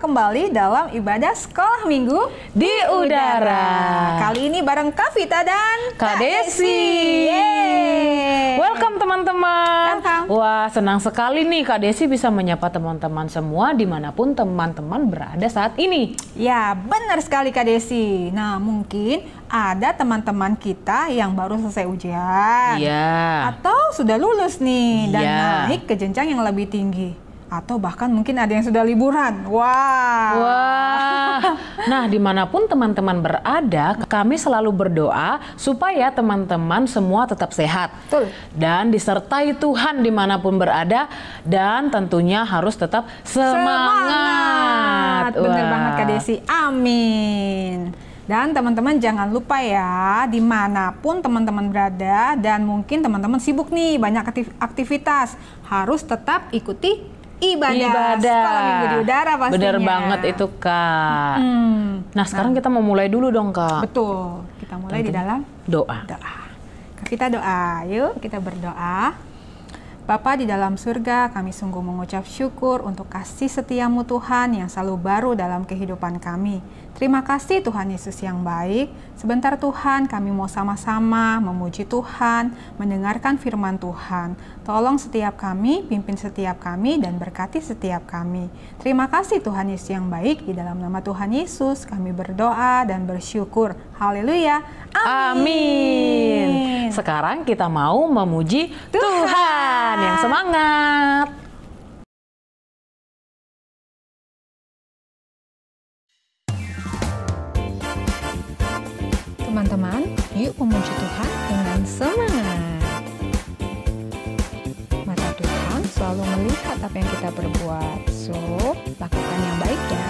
kembali dalam ibadah sekolah minggu di udara. Kali ini bareng Kak Vita dan Kak Desi. Welcome teman-teman. Wah, senang sekali nih Kak Desi bisa menyapa teman-teman semua dimanapun teman-teman berada saat ini. Ya, benar sekali Kak Desi. Nah, mungkin ada teman-teman kita yang baru selesai ujian. Iya. Atau sudah lulus nih dan Iya. naik ke jenjang yang lebih tinggi. Atau bahkan mungkin ada yang sudah liburan. Wah. Nah, dimanapun teman-teman berada, kami selalu berdoa supaya teman-teman semua tetap sehat. Betul. Dan disertai Tuhan dimanapun berada. Dan tentunya harus tetap semangat. Bener Wah. banget Kak Desi. Amin. Dan teman-teman jangan lupa ya, dimanapun teman-teman berada dan mungkin teman-teman sibuk nih, banyak aktivitas, harus tetap ikuti ibadah sekolah minggu di udara pastinya. Bener banget itu Kak. Nah sekarang kita mau mulai dulu dong Kak. Betul, kita mulai di dalam doa. Kita doa, yuk kita berdoa. Bapa di dalam surga, kami sungguh mengucap syukur untuk kasih setiamu Tuhan yang selalu baru dalam kehidupan kami. Terima kasih Tuhan Yesus yang baik. Sebentar Tuhan, kami mau sama-sama memuji Tuhan, mendengarkan firman Tuhan. Tolong setiap kami, pimpin setiap kami, dan berkati setiap kami. Terima kasih Tuhan Yesus yang baik. Di dalam nama Tuhan Yesus, kami berdoa dan bersyukur. Haleluya. Amin. Sekarang kita mau memuji Tuhan. Yang semangat. Teman-teman, yuk memuji Tuhan dengan semangat. Mata Tuhan selalu melihat apa yang kita perbuat. So, lakukan yang baik ya.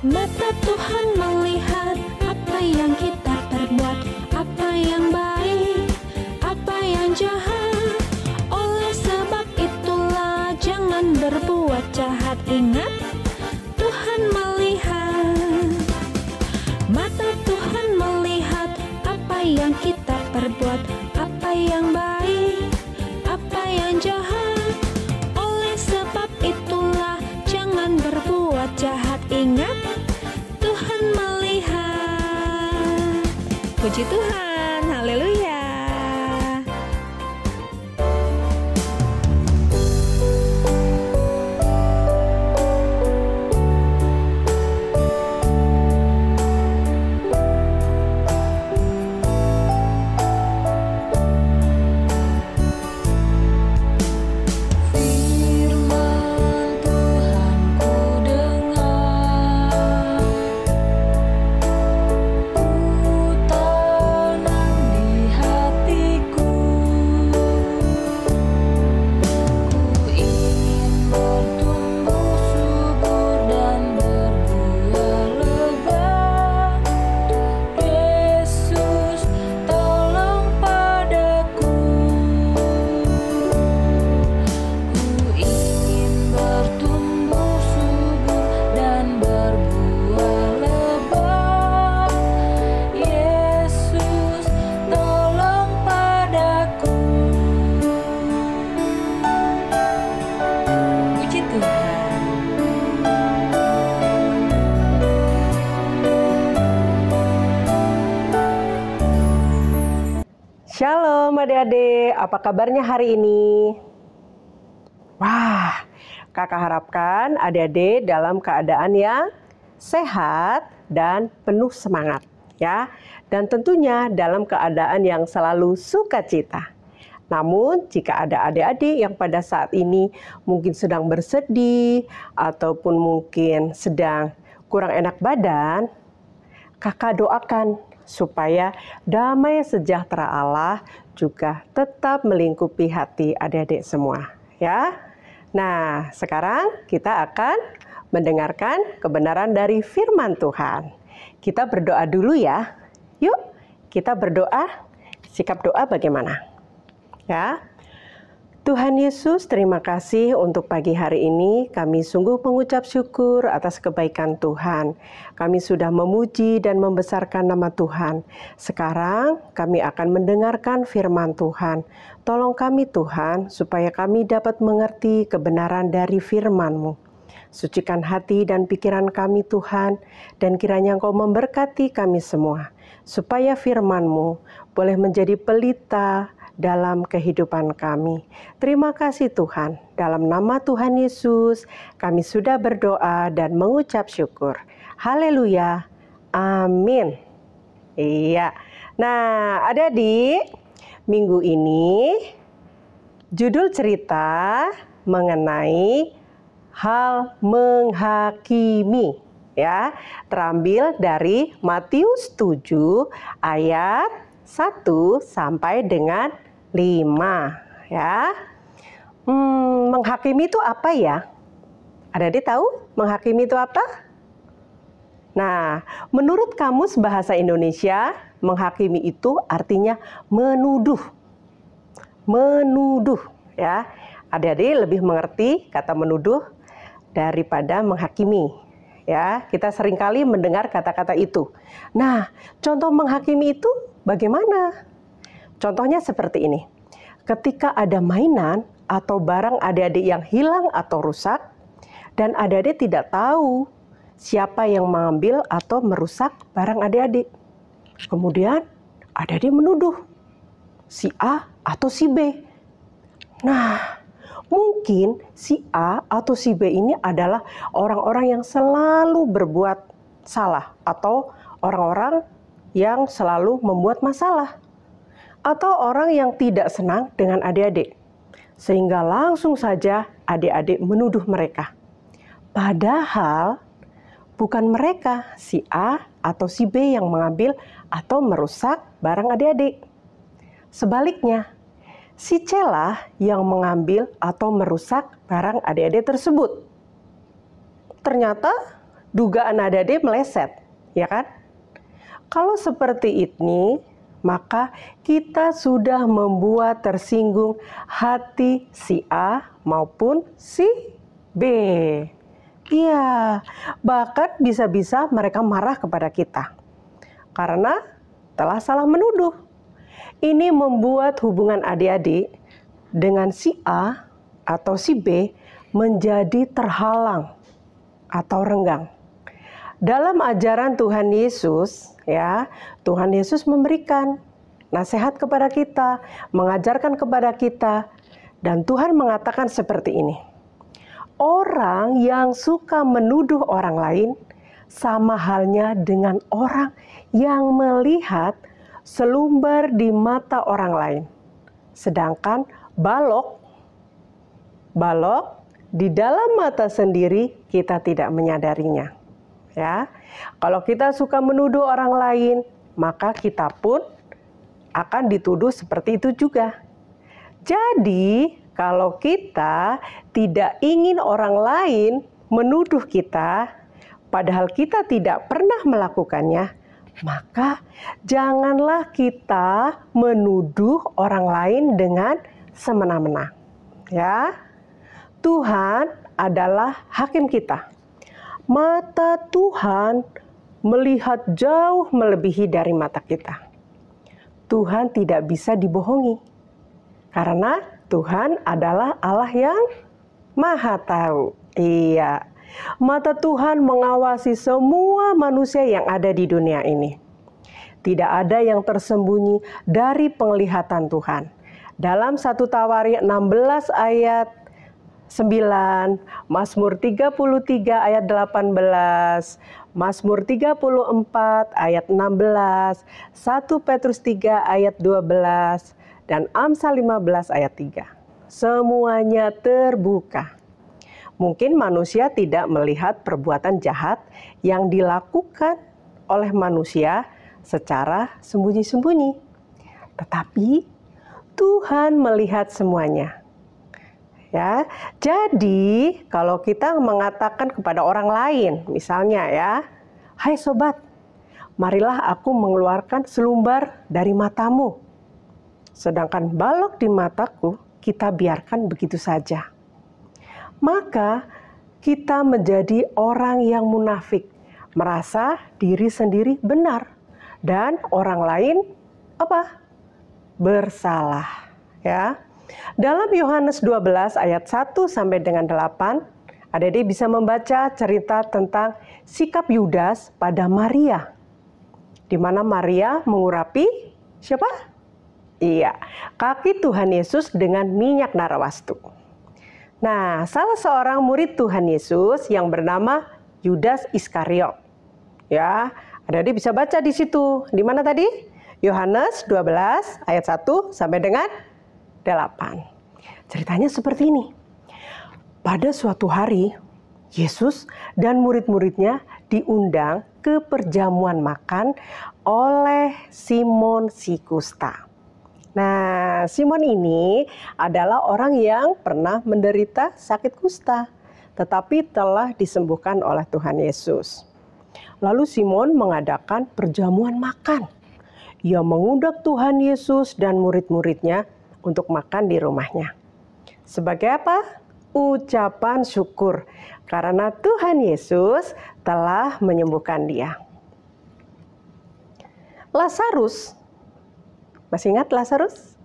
Mata Tuhan melihat apa yang kita perbuat, apa yang baik, apa yang jahat. Oleh sebab itulah jangan berbuat jahat. Ingat, Tuhan melihat. Mata Tuhan melihat apa yang kita perbuat, apa yang baik, apa yang jahat. Oleh sebab itulah jangan berbuat jahat. Ingat, Tuhan melihat. Puji Tuhan, haleluya. Shalom adik-adik, apa kabarnya hari ini? Wah, kakak harapkan adik-adik dalam keadaan yang sehat dan penuh semangat ya. Dan tentunya dalam keadaan yang selalu sukacita. Namun jika ada adik-adik yang pada saat ini mungkin sedang bersedih ataupun mungkin sedang kurang enak badan, kakak doakan supaya damai sejahtera Allah juga tetap melingkupi hati adik-adik semua ya. Nah, sekarang kita akan mendengarkan kebenaran dari firman Tuhan. Kita berdoa dulu ya. Yuk, kita berdoa. Sikap doa bagaimana? Ya. Tuhan Yesus, terima kasih untuk pagi hari ini. Kami sungguh mengucap syukur atas kebaikan Tuhan. Kami sudah memuji dan membesarkan nama Tuhan. Sekarang kami akan mendengarkan firman Tuhan. Tolong kami Tuhan, supaya kami dapat mengerti kebenaran dari firman-Mu. Sucikan hati dan pikiran kami Tuhan, dan kiranya Engkau memberkati kami semua, supaya firman-Mu boleh menjadi pelita dalam kehidupan kami. Terima kasih Tuhan, dalam nama Tuhan Yesus kami sudah berdoa dan mengucap syukur. Haleluya, amin. Iya, nah adik-adik, minggu ini judul cerita mengenai hal menghakimi, ya, terambil dari Matius 7 ayat 1 sampai dengan 5, ya. Menghakimi itu apa ya? Ada-adik tahu menghakimi itu apa? Nah, menurut Kamus Bahasa Indonesia, menghakimi itu artinya menuduh. Menuduh, ya. Adik-adik lebih mengerti kata menuduh daripada menghakimi. Ya, kita seringkali mendengar kata-kata itu. Nah, contoh menghakimi itu bagaimana? Contohnya seperti ini. Ketika ada mainan atau barang adik-adik yang hilang atau rusak, dan adik-adik tidak tahu siapa yang mengambil atau merusak barang adik-adik. Kemudian adik-adik menuduh si A atau si B. Nah, mungkin si A atau si B ini adalah orang-orang yang selalu berbuat salah atau orang-orang yang selalu membuat masalah, atau orang yang tidak senang dengan adik-adik, sehingga langsung saja adik-adik menuduh mereka. Padahal bukan mereka, si A atau si B yang mengambil atau merusak barang adik-adik. Sebaliknya, si C lah yang mengambil atau merusak barang adik-adik tersebut. Ternyata dugaan adik-adik meleset, ya kan? Kalau seperti ini, maka kita sudah membuat tersinggung hati si A maupun si B. Iya, bahkan bisa-bisa mereka marah kepada kita karena telah salah menuduh. Ini membuat hubungan adik-adik dengan si A atau si B menjadi terhalang atau renggang. Dalam ajaran Tuhan Yesus, ya, Tuhan Yesus memberikan nasihat kepada kita, mengajarkan kepada kita, dan Tuhan mengatakan seperti ini. Orang yang suka menuduh orang lain sama halnya dengan orang yang melihat selumbar di mata orang lain, sedangkan balok di dalam mata sendiri kita tidak menyadarinya. Ya, kalau kita suka menuduh orang lain, maka kita pun akan dituduh seperti itu juga. Jadi, kalau kita tidak ingin orang lain menuduh kita, padahal kita tidak pernah melakukannya, maka janganlah kita menuduh orang lain dengan semena-mena. Ya, Tuhan adalah hakim kita. Mata Tuhan melihat jauh melebihi dari mata kita. Tuhan tidak bisa dibohongi, karena Tuhan adalah Allah yang Maha Tahu. Iya, mata Tuhan mengawasi semua manusia yang ada di dunia ini. Tidak ada yang tersembunyi dari penglihatan Tuhan. Dalam 1 Tawarik 16 ayat 9, Mazmur 33 ayat 18, Mazmur 34 ayat 16, 1 Petrus 3 ayat 12, dan Amsal 15 ayat 3. Semuanya terbuka. Mungkin manusia tidak melihat perbuatan jahat yang dilakukan oleh manusia secara sembunyi-sembunyi. Tetapi Tuhan melihat semuanya. Ya, jadi kalau kita mengatakan kepada orang lain, misalnya ya, "Hai sobat, marilah aku mengeluarkan selumbar dari matamu, sedangkan balok di mataku," kita biarkan begitu saja? Maka kita menjadi orang yang munafik, merasa diri sendiri benar dan orang lain bersalah, ya. Dalam Yohanes 12 ayat 1 sampai dengan 8, adik-adik bisa membaca cerita tentang sikap Yudas pada Maria, di mana Maria mengurapi siapa? Iya, kaki Tuhan Yesus dengan minyak narwastu. Nah, salah seorang murid Tuhan Yesus yang bernama Yudas Iskariot. Ya, adik-adik bisa baca di situ. Di mana tadi? Yohanes 12 ayat 1 sampai dengan 8. Ceritanya seperti ini. Pada suatu hari, Yesus dan murid-muridnya diundang ke perjamuan makan oleh Simon si kusta. Nah, Simon ini adalah orang yang pernah menderita sakit kusta, tetapi telah disembuhkan oleh Tuhan Yesus. Lalu Simon mengadakan perjamuan makan. Ia mengundang Tuhan Yesus dan murid-muridnya untuk makan di rumahnya. Sebagai apa? Ucapan syukur karena Tuhan Yesus telah menyembuhkan dia. Lazarus, masih ingat Lazarus?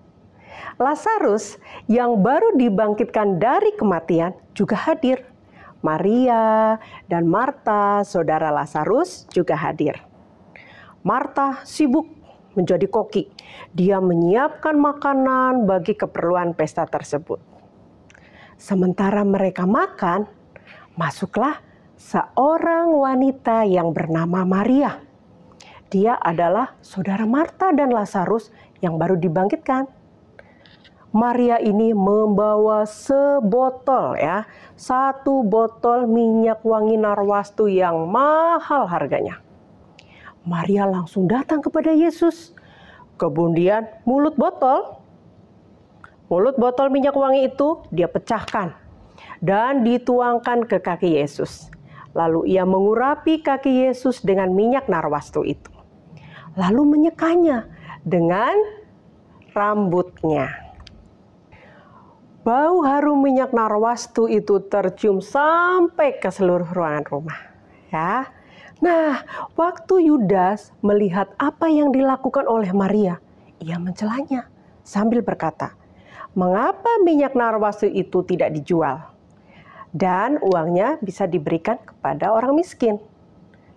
Lazarus yang baru dibangkitkan dari kematian juga hadir. Maria dan Marta, saudara Lazarus, juga hadir. Marta sibuk menjadi koki. Dia menyiapkan makanan bagi keperluan pesta tersebut. Sementara mereka makan, masuklah seorang wanita yang bernama Maria. Dia adalah saudara Marta dan Lazarus yang baru dibangkitkan. Maria ini membawa satu botol minyak wangi narwastu yang mahal harganya. Maria langsung datang kepada Yesus. Kemudian mulut botol minyak wangi itu dia pecahkan dan dituangkan ke kaki Yesus. Lalu ia mengurapi kaki Yesus dengan minyak narwastu itu. Lalu menyekanya dengan rambutnya. Bau harum minyak narwastu itu tercium sampai ke seluruh ruangan rumah. Ya. Nah, waktu Yudas melihat apa yang dilakukan oleh Maria, ia mencelanya sambil berkata, "Mengapa minyak narwastu itu tidak dijual? Dan uangnya bisa diberikan kepada orang miskin."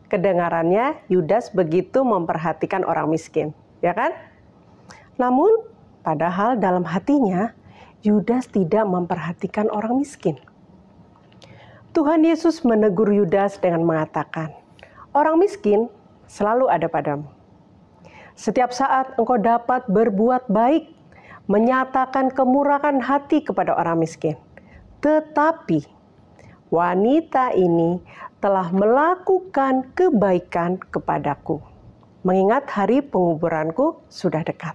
Kedengarannya Yudas begitu memperhatikan orang miskin, ya kan? Namun, padahal dalam hatinya Yudas tidak memperhatikan orang miskin. Tuhan Yesus menegur Yudas dengan mengatakan, "Orang miskin selalu ada padamu. Setiap saat engkau dapat berbuat baik, menyatakan kemurahan hati kepada orang miskin. Tetapi wanita ini telah melakukan kebaikan kepadaku, mengingat hari penguburanku sudah dekat."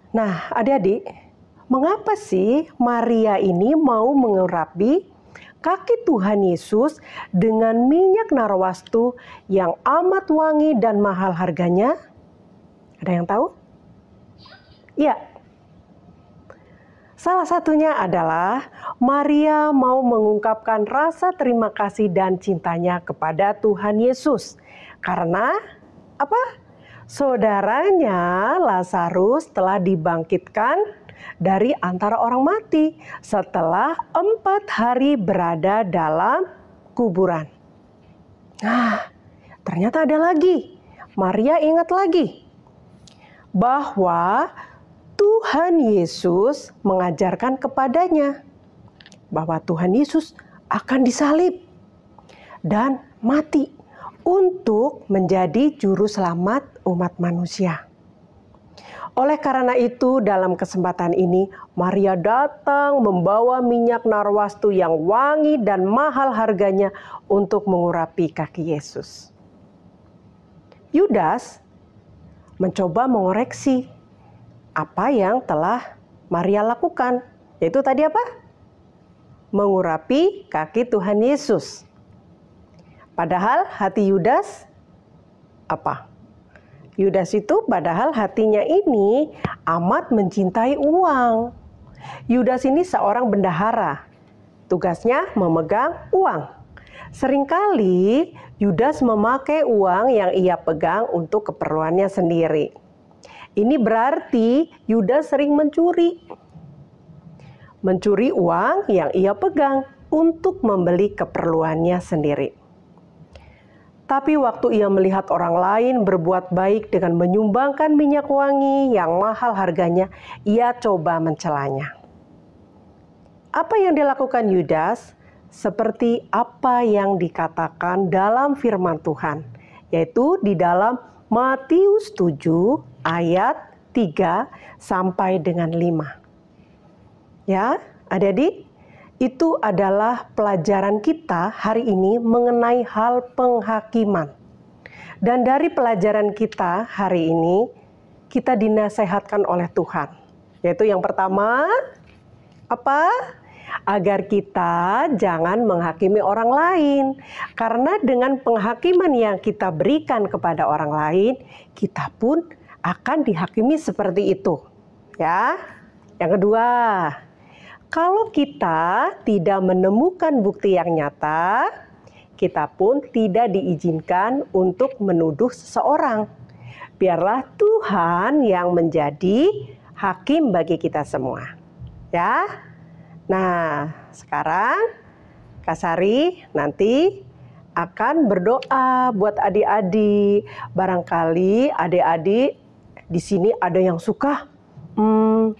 Nah, adik-adik, mengapa sih Maria ini mau mengurapi kaki Tuhan Yesus dengan minyak narwastu yang amat wangi dan mahal harganya? Ada yang tahu? Ya. Salah satunya adalah Maria mau mengungkapkan rasa terima kasih dan cintanya kepada Tuhan Yesus. Karena apa? Saudaranya Lazarus telah dibangkitkan dari antara orang mati setelah 4 hari berada dalam kuburan. Nah, ternyata ada lagi. Maria ingat lagi bahwa Tuhan Yesus mengajarkan kepadanya bahwa Tuhan Yesus akan disalib dan mati untuk menjadi juru selamat umat manusia. Oleh karena itu, dalam kesempatan ini, Maria datang membawa minyak narwastu yang wangi dan mahal harganya untuk mengurapi kaki Yesus. Yudas mencoba mengoreksi apa yang telah Maria lakukan, yaitu tadi apa? Mengurapi kaki Tuhan Yesus. Padahal hati Yudas apa? Yudas itu padahal hatinya ini amat mencintai uang. Yudas ini seorang bendahara. Tugasnya memegang uang. Seringkali Yudas memakai uang yang ia pegang untuk keperluannya sendiri. Ini berarti Yudas sering mencuri. Mencuri uang yang ia pegang untuk membeli keperluannya sendiri. Tapi waktu ia melihat orang lain berbuat baik dengan menyumbangkan minyak wangi yang mahal harganya, ia coba mencelanya. Apa yang dilakukan Yudas seperti apa yang dikatakan dalam firman Tuhan, yaitu di dalam Matius 7 ayat 3 sampai dengan 5. Ya, adik-adik, itu adalah pelajaran kita hari ini mengenai hal penghakiman. Dan dari pelajaran kita hari ini, kita dinasehatkan oleh Tuhan. Yaitu yang pertama, apa? Agar kita jangan menghakimi orang lain. Karena dengan penghakiman yang kita berikan kepada orang lain, kita pun akan dihakimi seperti itu. Ya. Yang kedua, kalau kita tidak menemukan bukti yang nyata, kita pun tidak diizinkan untuk menuduh seseorang. Biarlah Tuhan yang menjadi hakim bagi kita semua. Ya. Nah, sekarang Kak Sari nanti akan berdoa buat adik-adik. Barangkali adik-adik di sini ada yang suka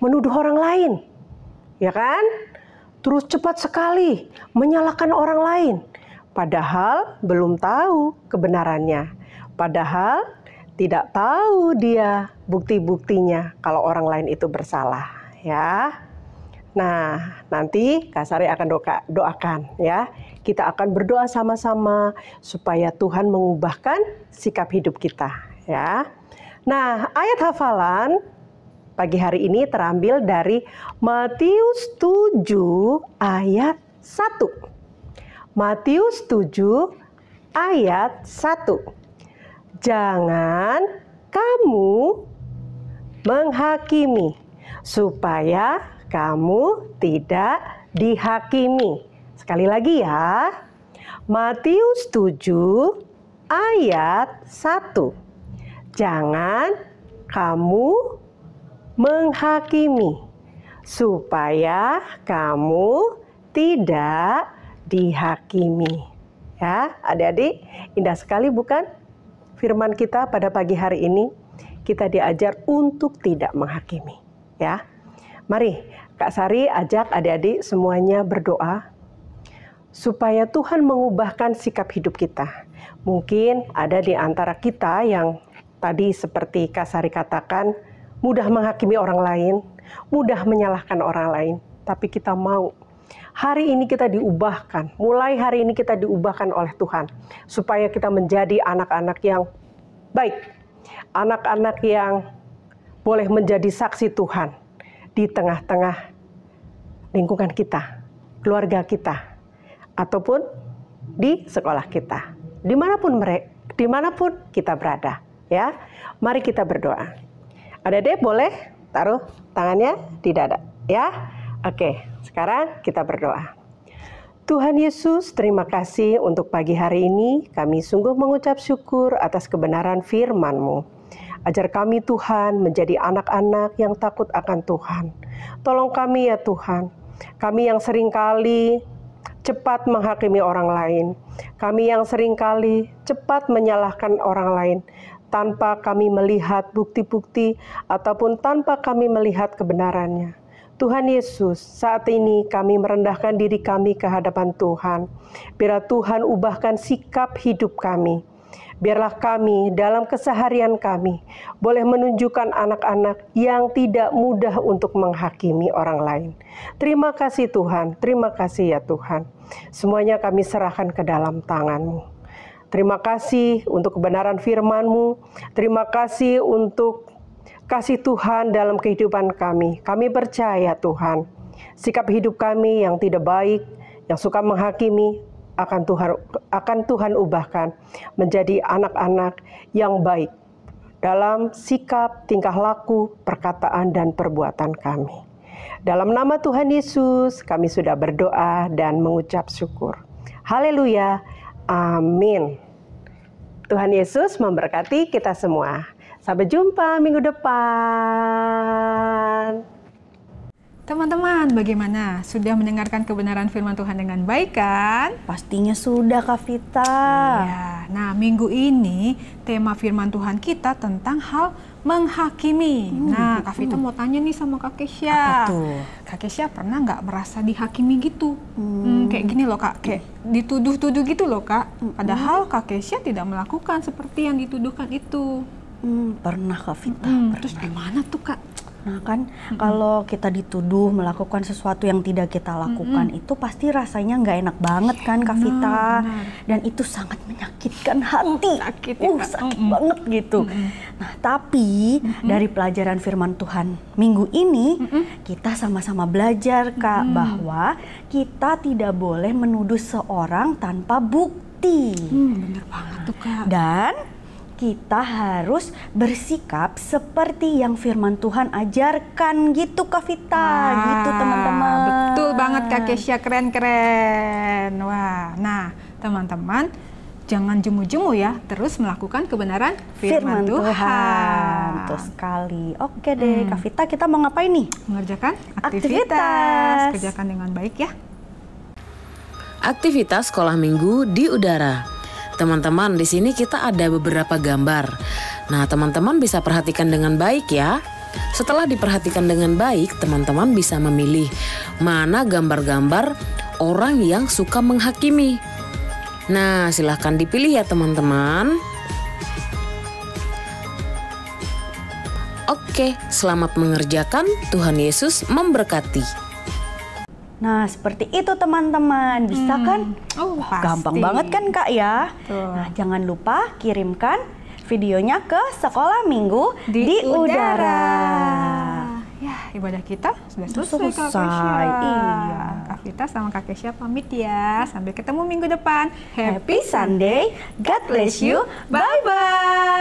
menuduh orang lain. Ya kan? Terus cepat sekali menyalahkan orang lain. Padahal belum tahu kebenarannya. Padahal tidak tahu dia bukti-buktinya kalau orang lain itu bersalah. Ya. Nah, nanti Kak Sari akan doakan ya. Kita akan berdoa sama-sama supaya Tuhan mengubahkan sikap hidup kita. Ya. Nah, ayat hafalan pagi hari ini terambil dari Matius 7 ayat 1. Matius 7 ayat 1. Jangan kamu menghakimi supaya kamu tidak dihakimi. Sekali lagi ya. Matius 7 ayat 1. Jangan kamu menghakimi supaya kamu tidak dihakimi. Ya, adik-adik, indah sekali bukan firman kita pada pagi hari ini? Kita diajar untuk tidak menghakimi, ya. Mari Kak Sari ajak adik-adik semuanya berdoa supaya Tuhan mengubahkan sikap hidup kita. Mungkin ada di antara kita yang tadi seperti Kak Sari katakan, mudah menghakimi orang lain, mudah menyalahkan orang lain. Tapi kita mau hari ini kita diubahkan, mulai hari ini kita diubahkan oleh Tuhan. Supaya kita menjadi anak-anak yang baik. Anak-anak yang boleh menjadi saksi Tuhan di tengah-tengah lingkungan kita, keluarga kita, ataupun di sekolah kita. Dimanapun kita berada. Ya, mari kita berdoa. Adik-adik boleh taruh tangannya di dada, ya. Oke, sekarang kita berdoa. Tuhan Yesus, terima kasih untuk pagi hari ini. Kami sungguh mengucap syukur atas kebenaran firman-Mu. Ajar kami Tuhan menjadi anak-anak yang takut akan Tuhan. Tolong kami ya Tuhan. Kami yang seringkali cepat menghakimi orang lain. Kami yang seringkali cepat menyalahkan orang lain. Tanpa kami melihat bukti-bukti ataupun tanpa kami melihat kebenarannya. Tuhan Yesus, saat ini kami merendahkan diri kami ke hadapan Tuhan. Biarlah Tuhan ubahkan sikap hidup kami. Biarlah kami dalam keseharian kami boleh menunjukkan anak-anak yang tidak mudah untuk menghakimi orang lain. Terima kasih Tuhan, terima kasih ya Tuhan. Semuanya kami serahkan ke dalam tangan-Mu. Terima kasih untuk kebenaran firman-Mu. Terima kasih untuk kasih Tuhan dalam kehidupan kami. Kami percaya Tuhan, sikap hidup kami yang tidak baik, yang suka menghakimi, akan Tuhan ubahkan menjadi anak-anak yang baik. dalam sikap, tingkah laku, perkataan, dan perbuatan kami. Dalam nama Tuhan Yesus, kami sudah berdoa dan mengucap syukur. Haleluya, amin. Tuhan Yesus memberkati kita semua. Sampai jumpa minggu depan. Teman-teman, bagaimana? Sudah mendengarkan kebenaran firman Tuhan dengan baik kan? Pastinya sudah, Kak Vita. Ya, nah minggu ini tema firman Tuhan kita tentang hal menghakimi. Nah, Kak Vita mau tanya nih sama Kak Kesha. Apa tuh? Kak Kesha pernah nggak merasa dihakimi gitu? Kayak gini loh Kak, kayak dituduh-tuduh gitu loh Kak. Padahal Kak Kesha tidak melakukan seperti yang dituduhkan itu. Pernah, Kak Vita. Terus gimana tuh Kak? Nah kan, kalau kita dituduh melakukan sesuatu yang tidak kita lakukan, itu pasti rasanya nggak enak banget kan, Kak Vita. Dan itu sangat menyakitkan hati. Sakit ya, Kak. Sakit banget gitu. Nah, tapi dari pelajaran firman Tuhan minggu ini, kita sama-sama belajar, Kak, bahwa kita tidak boleh menuduh seorang tanpa bukti. Bener banget tuh Kak. Dan kita harus bersikap seperti yang firman Tuhan ajarkan gitu, Kak Vita. Gitu teman-teman. Betul banget Kak Kesha, keren-keren. Wah, nah teman-teman jangan jemu-jemu ya, terus melakukan kebenaran firman Tuhan. Betul sekali. Oke deh Kak Vita, kita mau ngapain nih? Mengerjakan Aktivitas. Kerjakan dengan baik ya. Aktivitas sekolah minggu di udara. Teman-teman, di sini kita ada beberapa gambar. Nah, teman-teman bisa perhatikan dengan baik ya. Setelah diperhatikan dengan baik, teman-teman bisa memilih mana gambar-gambar orang yang suka menghakimi. Nah, silahkan dipilih ya teman-teman. Oke, selamat mengerjakan. Tuhan Yesus memberkati. Nah, seperti itu teman-teman. Bisa kan? Oh, pasti. Gampang banget kan Kak ya? Tuh. Nah, jangan lupa kirimkan videonya ke Sekolah Minggu di Udara. Ya, ibadah kita sudah selesai Kak Selesai, Kesha. iya. Kak Vita sama Kak Kesha pamit ya. Sampai ketemu minggu depan. Happy Sunday. God bless you. Bye-bye.